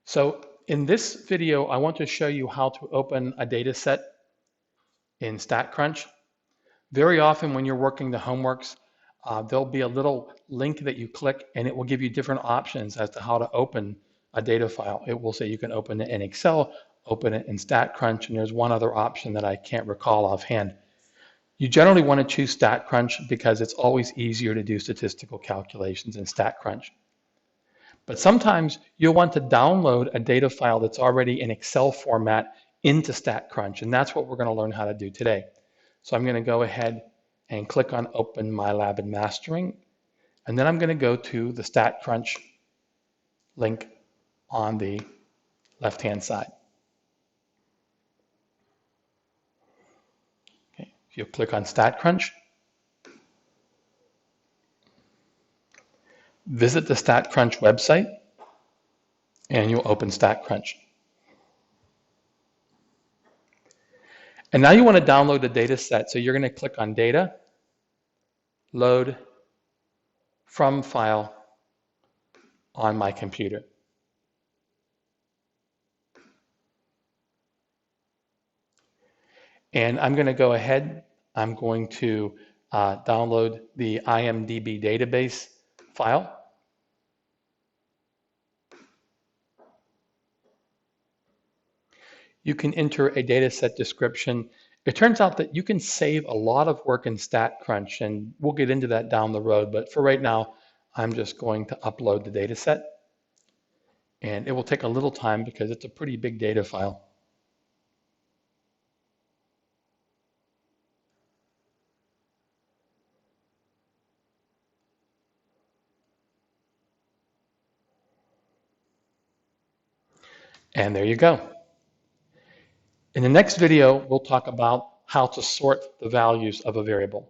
So in this video, I want to show you how to open a data set in StatCrunch. Very often when you're working the homeworks, there'll be a little link that you click and it will give you different options as to how to open a data file. It will say you can open it in Excel, open it in StatCrunch, and there's one other option that I can't recall offhand. You generally want to choose StatCrunch because it's always easier to do statistical calculations in StatCrunch. But sometimes you'll want to download a data file that's already in Excel format into StatCrunch, and that's what we're going to learn how to do today. So I'm going to go ahead and click on Open My Lab and Mastering, and then I'm going to go to the StatCrunch link on the left-hand side. Okay. If you click on StatCrunch, visit the StatCrunch website, and you'll open StatCrunch. And now you want to download the data set, so you're going to click on Data, Load, From File on my computer. And I'm going to go ahead, I'm going to download the IMDb database file. You can enter a data set description. It turns out that you can save a lot of work in StatCrunch, and we'll get into that down the road, but for right now, I'm just going to upload the data set. And it will take a little time because it's a pretty big data file. And there you go. In the next video, we'll talk about how to sort the values of a variable.